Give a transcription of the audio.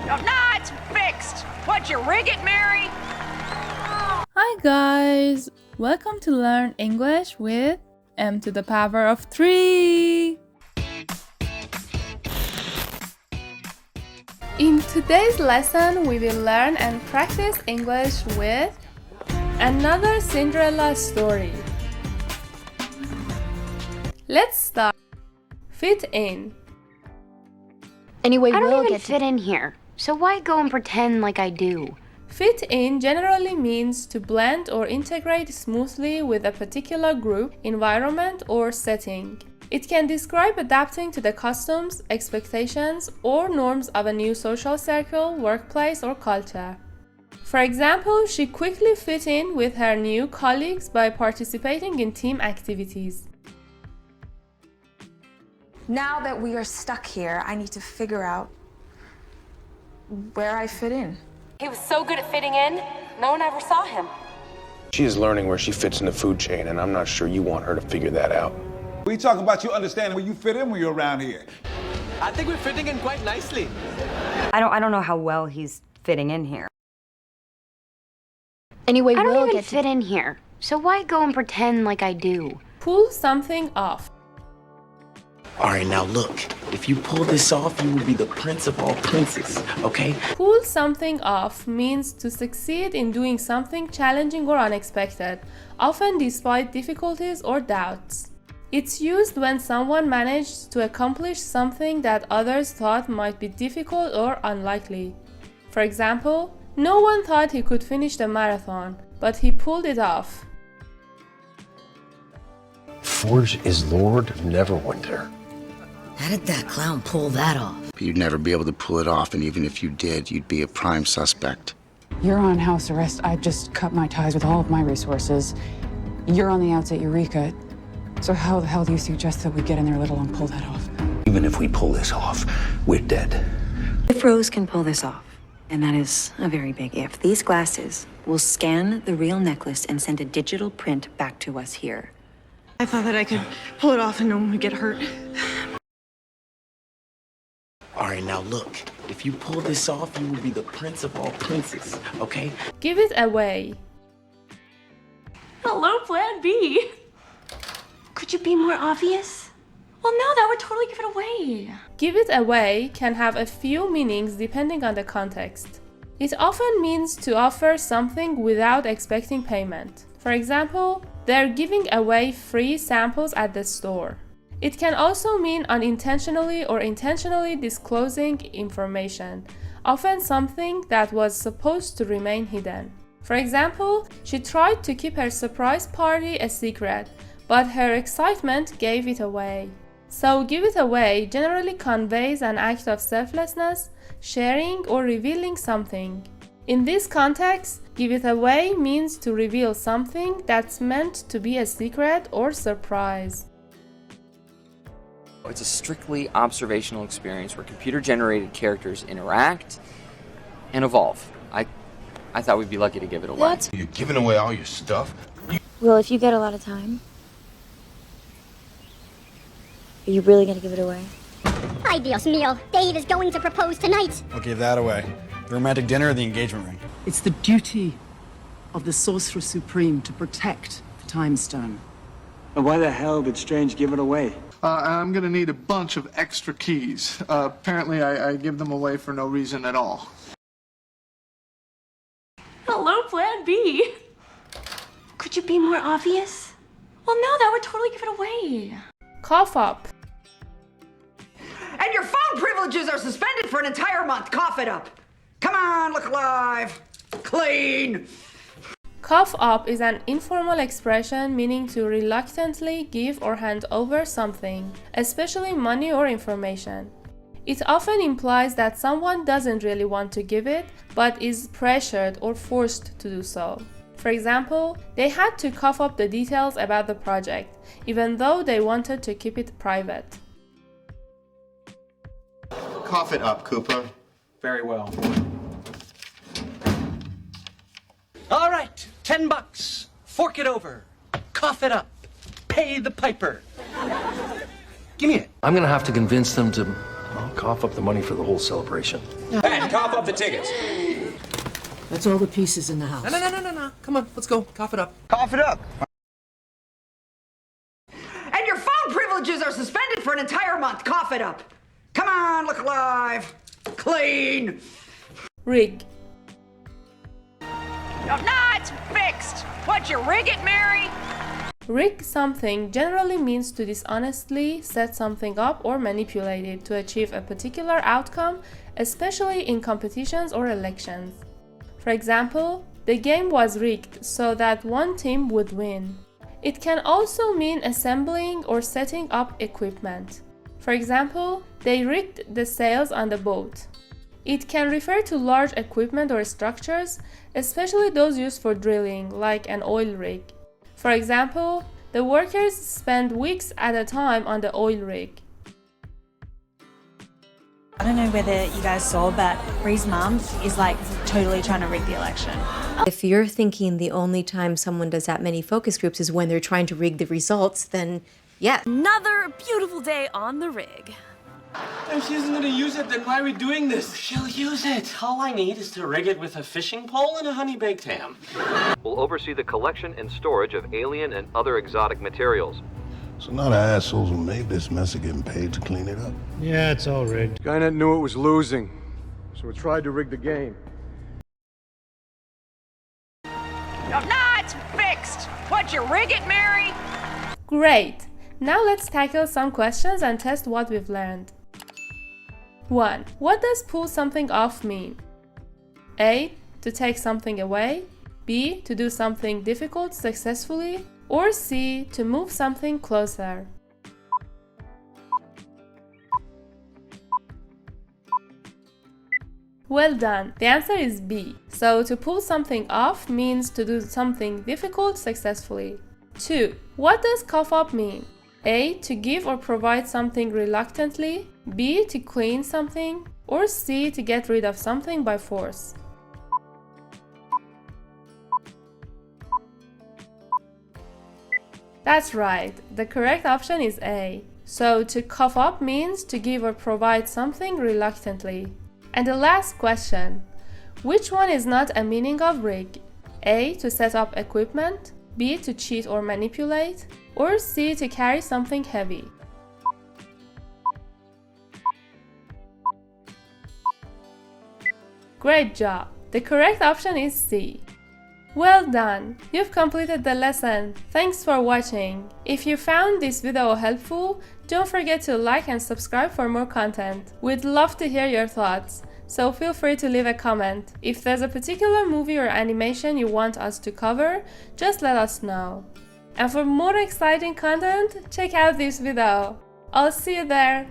No, nah, it's fixed. What, you rig it, Mary? Hi guys! Welcome to Learn English with m to the power of 3! In today's lesson, we will learn and practice English with Another Cinderella Story. Let's start. Fit in. Anyway, I don't we'll even get fit in here, so why go and pretend like I do? Fit in generally means to blend or integrate smoothly with a particular group, environment, or setting. It can describe adapting to the customs, expectations, or norms of a new social circle, workplace, or culture. For example, she quickly fit in with her new colleagues by participating in team activities. Now that we are stuck here, I need to figure out where I fit in. He was so good at fitting in, no one ever saw him. She is learning where she fits in the food chain, and I'm not sure you want her to figure that out. We talk about you understanding where you fit in when you're around here. I think we're fitting in quite nicely. I don't know how well he's fitting in here. Anyway, I don't we'll even get fit in here, so why go and pretend like I do? Pull something off. All right, now look. If you pull this off, you will be the prince of all princes, okay? Pull something off means to succeed in doing something challenging or unexpected, often despite difficulties or doubts. It's used when someone managed to accomplish something that others thought might be difficult or unlikely. For example, no one thought he could finish the marathon, but he pulled it off. Forge is Lord Neverwinter. How did that clown pull that off? You'd never be able to pull it off, and even if you did, you'd be a prime suspect. You're on house arrest. I've just cut my ties with all of my resources. You're on the outs at Eureka. So how the hell do you suggest that we get in there, let alone pull that off? Even if we pull this off, we're dead. If Rose can pull this off, and that is a very big if, these glasses will scan the real necklace and send a digital print back to us here. I thought that I could pull it off and no one would get hurt. All right, now look. If you pull this off, you will be the prince of all princes, okay? Give it away. Hello, Plan B. Could you be more obvious? Well, no, that would totally give it away. Give it away can have a few meanings depending on the context. It often means to offer something without expecting payment. For example, they're giving away free samples at the store. It can also mean unintentionally or intentionally disclosing information, often something that was supposed to remain hidden. For example, she tried to keep her surprise party a secret, but her excitement gave it away. So, give it away generally conveys an act of selflessness, sharing, or revealing something. In this context, give it away means to reveal something that's meant to be a secret or surprise. It's a strictly observational experience where computer-generated characters interact and evolve. I thought we'd be lucky to give it away. What? You're giving away all your stuff? Well, if you get a lot of time, are you really gonna give it away? Ay, Dios mío, Dave is going to propose tonight. I'll give that away. The romantic dinner or the engagement ring? It's the duty of the Sorcerer Supreme to protect the Time Stone. And why the hell did Strange give it away? I'm gonna need a bunch of extra keys. Apparently I give them away for no reason at all. Hello, Plan B. Could you be more obvious? Well, no, that would totally give it away. Cough up. And your phone privileges are suspended for an entire month. Cough it up. Come on, look alive. Clean. Cough up is an informal expression meaning to reluctantly give or hand over something, especially money or information. It often implies that someone doesn't really want to give it, but is pressured or forced to do so. For example, they had to cough up the details about the project, even though they wanted to keep it private. Cough it up, Cooper. Very well. All right, $10. Fork it over. Cough it up. Pay the piper. Give me it. I'm gonna have to convince them to Cough up the money for the whole celebration. Hey, cough up the tickets. That's all the pieces in the house. No. Come on, let's go. Cough it up. Cough it up. And your phone privileges are suspended for an entire month. Cough it up. Come on, look alive. Clean. Rig. No, it's fixed. What, you rig it, Mary? Rig something generally means to dishonestly set something up or manipulate it to achieve a particular outcome, especially in competitions or elections. For example, the game was rigged so that one team would win. It can also mean assembling or setting up equipment. For example, they rigged the sails on the boat. It can refer to large equipment or structures, especially those used for drilling, like an oil rig. For example, the workers spend weeks at a time on the oil rig. I don't know whether you guys saw, but Bree's mom is like totally trying to rig the election. If you're thinking the only time someone does that many focus groups is when they're trying to rig the results, then yeah. Another beautiful day on the rig. If she isn't gonna use it, then why are we doing this? She'll use it. All I need is to rig it with a fishing pole and a honey-baked ham. Will oversee the collection and storage of alien and other exotic materials. So now the assholes who made this mess are getting paid to clean it up. Yeah, it's all rigged. Skynet knew it was losing, so it tried to rig the game. No, it's fixed. What, you rig it, Mary? Great! Now let's tackle some questions and test what we've learned. 1. What does pull something off mean? A. To take something away. B. To do something difficult successfully. Or C. To move something closer. Well done! The answer is B. So to pull something off means to do something difficult successfully. 2. What does cough up mean? A. To give or provide something reluctantly. B. To clean something. Or C. To get rid of something by force. That's right. The correct option is A. So to cough up means to give or provide something reluctantly. And the last question. Which one is not a meaning of rig? A. To set up equipment. B. To cheat or manipulate. Or C. To carry something heavy. Great job! The correct option is C. Well done! You've completed the lesson. Thanks for watching. If you found this video helpful, don't forget to like and subscribe for more content. We'd love to hear your thoughts, so feel free to leave a comment. If there's a particular movie or animation you want us to cover, just let us know. And for more exciting content, check out this video. I'll see you there!